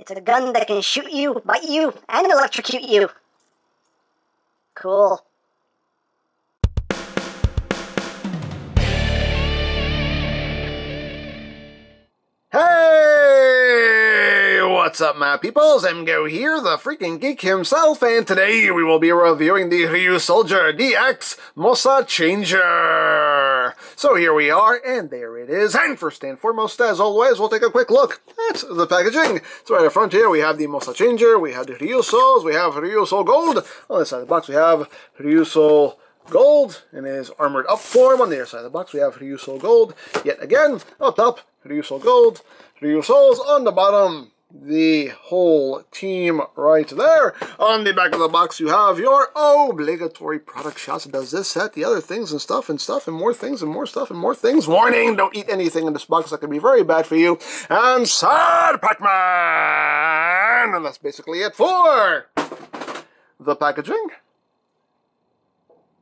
It's a gun that can shoot you, bite you, and electrocute you. Cool. Hey! What's up, my peoples? EmGo here, the freaking geek himself, and today we will be reviewing the Ryusoulger DX Mossad Changer. So here we are, and there it is. And first and foremost, as always, we'll take a quick look at the packaging. So right up front here, we have the Mossad Changer, we have the Ryusouls, we have Ryusoul Gold. On this side of the box, we have Ryusoul Gold in his armored up form. On the other side of the box, we have Ryusoul Gold. Yet again, up top, Ryusoul Gold, Ryusouls on the bottom. The whole team right there. On the back of the box, you have your obligatory product shots. Does this set the other things and stuff and more things and more stuff and more things? Warning, don't eat anything in this box. That could be very bad for you. And Sad Pac-Man! And that's basically it for the packaging.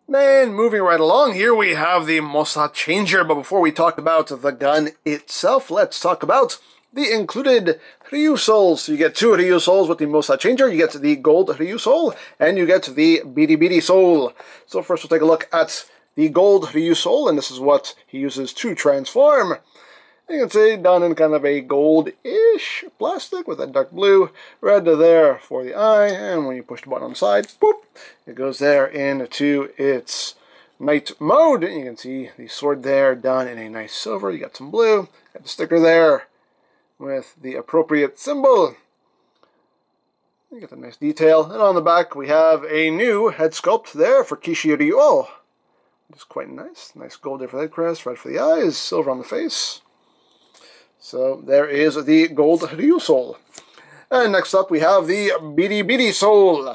And moving right along, here we have the Mossad Changer. But before we talk about the gun itself, let's talk about the included Ryusouls. So you get two Ryusouls with the Mossad Changer. You get the Gold Ryusoul, and you get the Bidi Soul. So first we'll take a look at the Gold Ryusoul, and this is what he uses to transform. You can see done in kind of a gold-ish plastic with a dark blue, red there for the eye, and when you push the button on the side, boop, it goes there into its night mode. You can see the sword there done in a nice silver. You got some blue, got the sticker there with the appropriate symbol. You got the nice detail, and on the back we have a new head sculpt there for Kishi Ryu, which is quite nice. Nice gold there for the head crest, red for the eyes, silver on the face. So there is the Gold Ryusoul. And next up we have the Bidi Soul.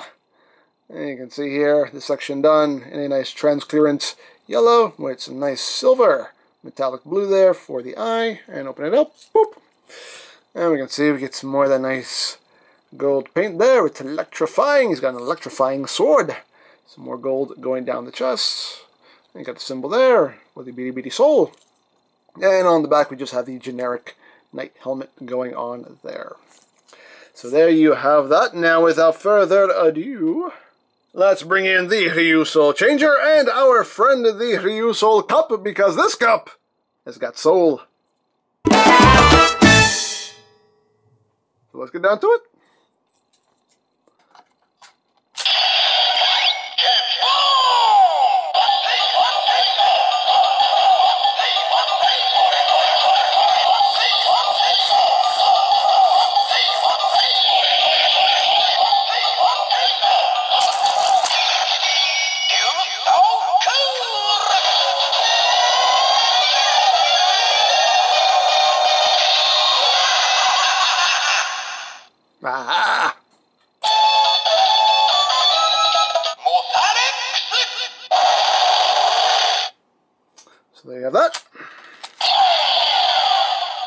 And you can see here the section done in a nice transparent yellow with some nice silver metallic blue there for the eye. And open it up. Boop. And we can see we get some more of that nice gold paint there. It's electrifying. He's got an electrifying sword. Some more gold going down the chest. And you got the symbol there for the Bidi Soul. And on the back we just have the generic knight helmet going on there. So there you have that. Now without further ado, let's bring in the Ryusoul Changer and our friend the Ryusoul Cup, because this cup has got soul. So let's get down to it. Ah! So there you have that.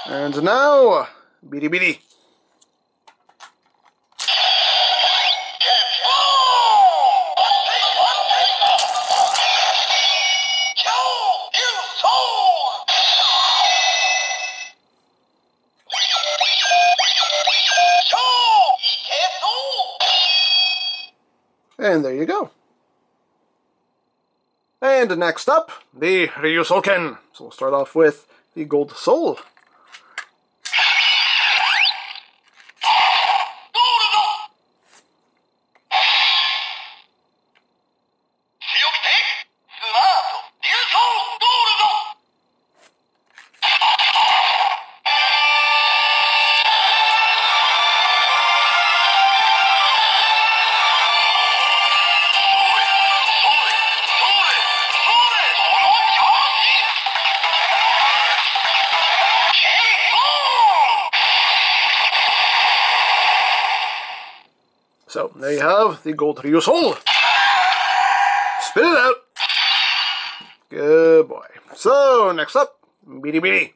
And now, Bidi. And there you go. And next up, the Ryusouken. So we'll start off with the Gold Soul. So there you have the Gold Ryusoul. Spit it out. Good boy. So next up, Bidi.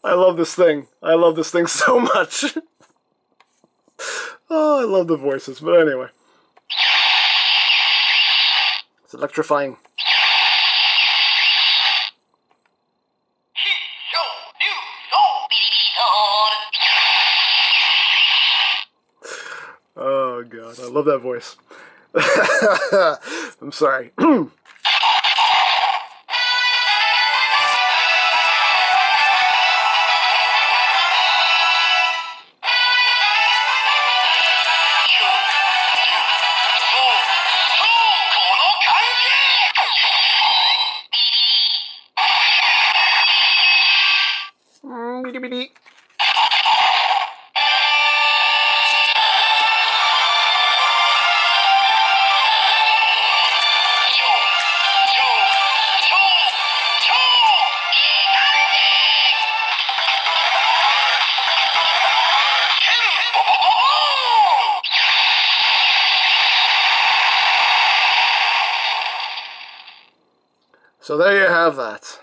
I love this thing. I love this thing so much. Oh, I love the voices, but anyway. It's electrifying. Oh god, I love that voice. I'm sorry. So there you have that.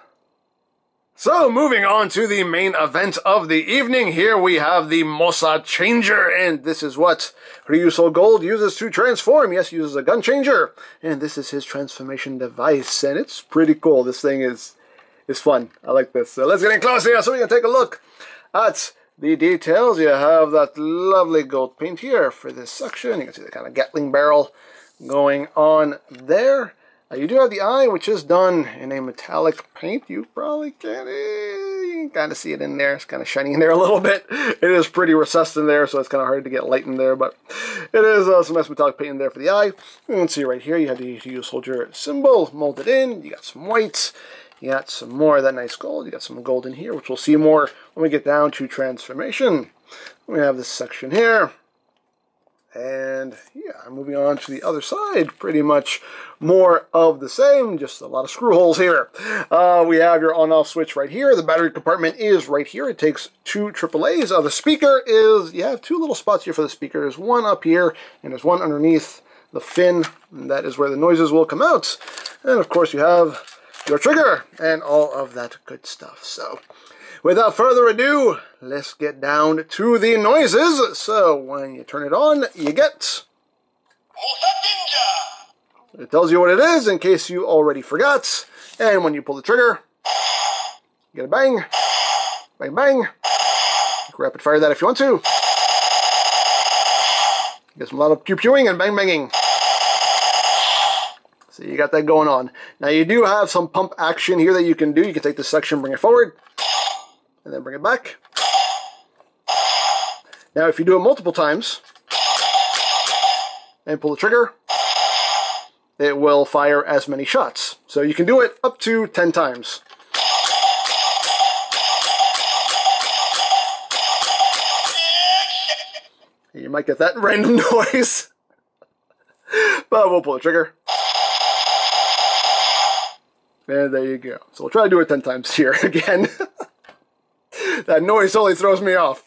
So moving on to the main event of the evening, here we have the Mossad Changer, and this is what Ryusoulger Gold uses to transform. Yes, he uses a gun changer, and this is his transformation device, and it's pretty cool. This thing is fun. I like this. So let's get in close here so we can take a look at the details. You have that lovely gold paint here for this section. You can see the kind of Gatling barrel going on there. You do have the eye, which is done in a metallic paint. You probably can kind of see it in there. It's kind of shining in there a little bit. It is pretty recessed in there, so it's kind of hard to get light in there, but it is some nice metallic paint in there for the eye. You can see right here, you have the Ryusoulger symbol molded in. You got some white. You got some more of that nice gold. You got some gold in here, which we'll see more when we get down to transformation. We have this section here. And yeah, moving on to the other side, pretty much more of the same, just a lot of screw holes here. We have your on-off switch right here. The battery compartment is right here. It takes two AAAs. The speaker is, you have two little spots here for the speaker. There's one up here, and there's one underneath the fin. And that is where the noises will come out. And of course you have your trigger and all of that good stuff. So without further ado, let's get down to the noises. So when you turn it on, you get... It tells you what it is in case you already forgot. And when you pull the trigger, you get a bang, bang, bang. You can rapid fire that if you want to. Get a lot of pew-pewing and bang-banging. So you got that going on. Now you do have some pump action here that you can do. You can take this section, bring it forward, and then bring it back. Now if you do it multiple times, and pull the trigger, it will fire as many shots. So you can do it up to 10 times. You might get that random noise. But we'll pull the trigger. And there you go. So we'll try to do it 10 times here again. That noise totally throws me off.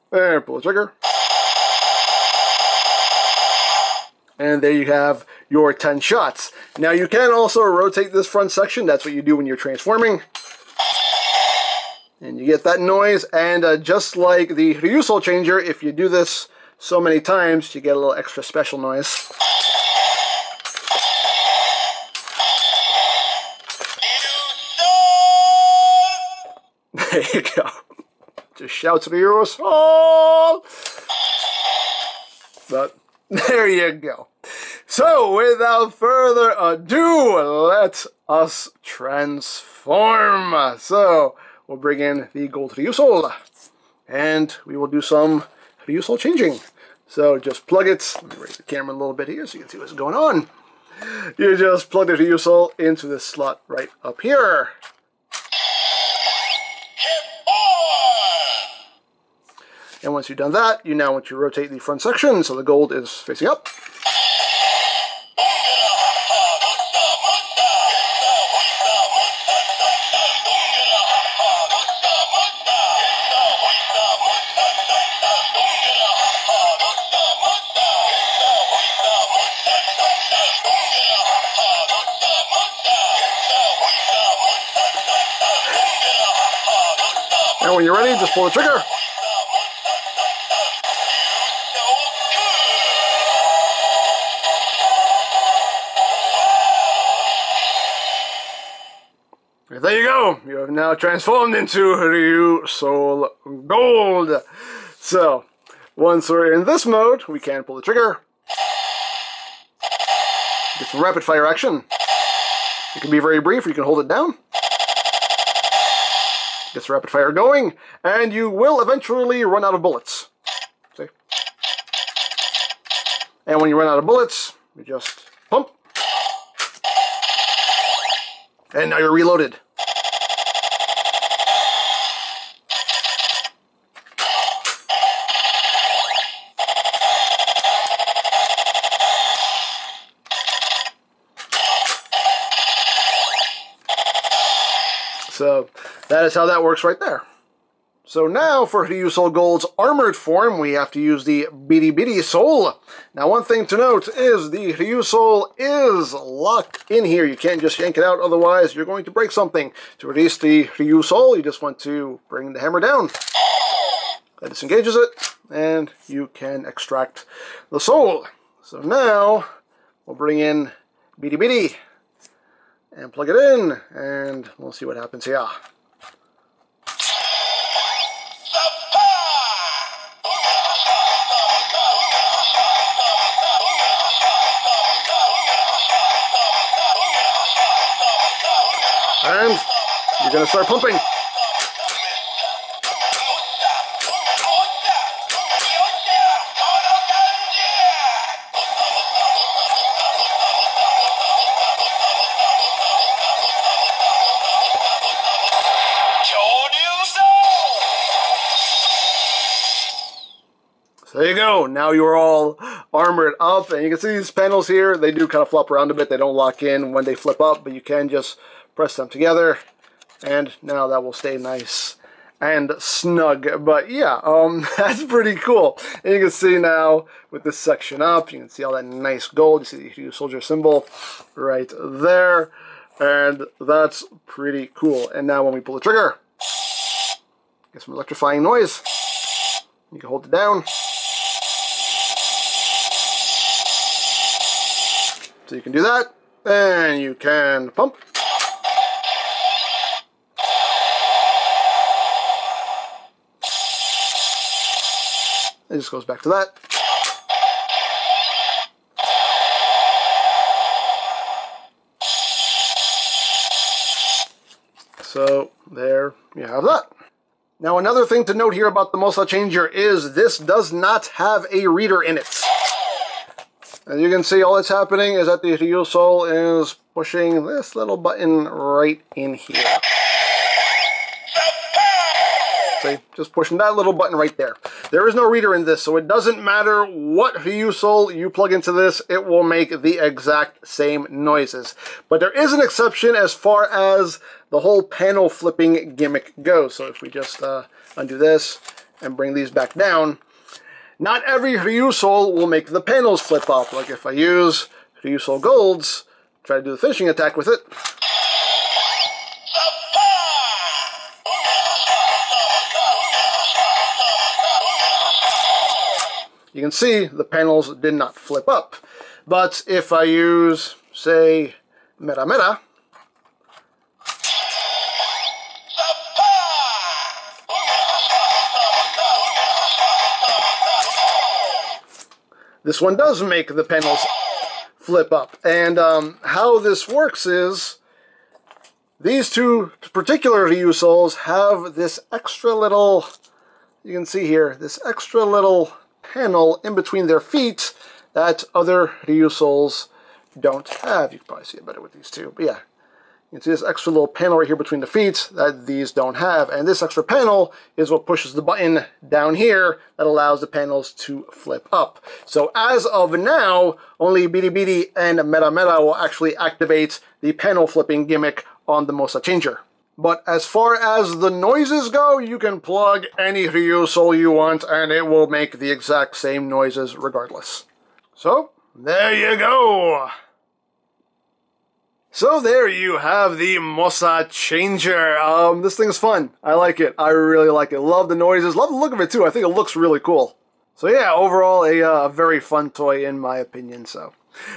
And pull the trigger. And there you have your 10 shots. Now you can also rotate this front section. That's what you do when you're transforming. And you get that noise. And just like the Ryusoulger Changer, if you do this so many times, you get a little extra special noise. There you go. Just shout to the Ryusoulger. But there you go. So without further ado, let us transform. So we'll bring in the gold Ryusoulger, and we will do some Ryusoulger changing. So just plug it. Let me raise the camera a little bit here so you can see what's going on. You just plug the Ryusoulger into this slot right up here. And once you've done that, you now want to rotate the front section so the gold is facing up. And when you're ready, just pull the trigger. There you go. You have now transformed into Ryusoul Gold. So, once we're in this mode, we can pull the trigger. Get some rapid fire action. It can be very brief, or you can hold it down. Get some rapid fire going, and you will eventually run out of bullets. See? And when you run out of bullets, you just pump. And now you're reloaded. So that is how that works right there. So now for Ryusoul Gold's armored form, we have to use the Bitty Bitty Soul. Now one thing to note is the Ryusoul is locked in here. You can't just yank it out, otherwise you're going to break something. To release the Ryusoul, you just want to bring the hammer down. That disengages it, and you can extract the soul. So now we'll bring in Bitty Bitty and plug it in, and we'll see what happens here. And you're going to start pumping. So there you go. Now you're all armored up, and you can see these panels here. They do kind of flop around a bit. They don't lock in when they flip up, but you can just press them together, and now that will stay nice and snug. But yeah, that's pretty cool. And you can see now with this section up, you can see all that nice gold. You see the Ryusoulger symbol right there, and that's pretty cool. And now when we pull the trigger, get some electrifying noise. You can hold it down. So you can do that, and you can pump. It just goes back to that. So there you have that. Now another thing to note here about the Mossad Changer is this does not have a reader in it. As you can see, all that's happening is that the Ryusoul is pushing this little button right in here. See, just pushing that little button right there. There is no reader in this, so it doesn't matter what Ryusoul you plug into this, it will make the exact same noises. But there is an exception as far as the whole panel flipping gimmick goes. So if we just undo this and bring these back down, not every Ryusoul will make the panels flip up. Like if I use Ryusoul Gold's, try to do the finishing attack with it. You can see the panels did not flip up. But if I use, say, Mera Mera, this one does make the panels flip up. And how this works is these two particular Ryusouls have this extra little, you can see here, this extra little panel in between their feet that other Ryusouls don't have. You can probably see it better with these two. But yeah, you can see this extra little panel right here between the feet that these don't have. And this extra panel is what pushes the button down here that allows the panels to flip up. So as of now, only Bitty Bitty and Mera Mera will actually activate the panel flipping gimmick on the Mossad Changer. But as far as the noises go, you can plug any Ryusoul you want and it will make the exact same noises regardless. So, there you go! So there you have the Mossad Changer. This thing's fun. I like it. I really like it. Love the noises. Love the look of it too. I think it looks really cool. So yeah, overall a very fun toy in my opinion. So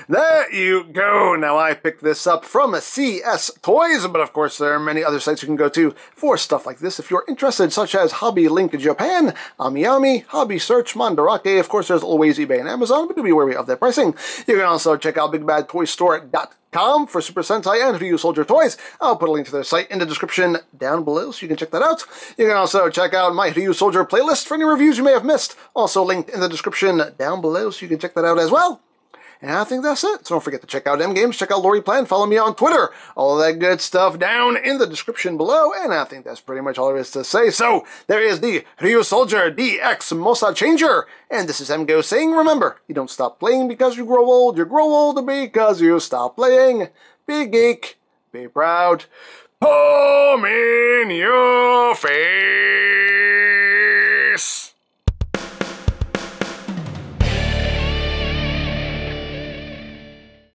There you go. Now, I picked this up from CS Toys, but of course there are many other sites you can go to for stuff like this if you're interested, such as Hobby Link Japan, Amiyami, Hobby Search, Mandarake. Of course, there's always eBay and Amazon, but do be wary of their pricing. You can also check out BigBadToyStore.com for Super Sentai and Ryusoulger toys. I'll put a link to their site in the description down below, so you can check that out. You can also check out my Ryusoulger playlist for any reviews you may have missed, also linked in the description down below, so you can check that out as well. And I think that's it. So don't forget to check out EmGo's, check out Lori Plan, follow me on Twitter, all of that good stuff down in the description below. And I think that's pretty much all there is to say. So there is the Ryusoulger DX Mossad Changer. And this is EmGo saying, remember, you don't stop playing because you grow old because you stop playing. Be geek, be proud, palm in your face.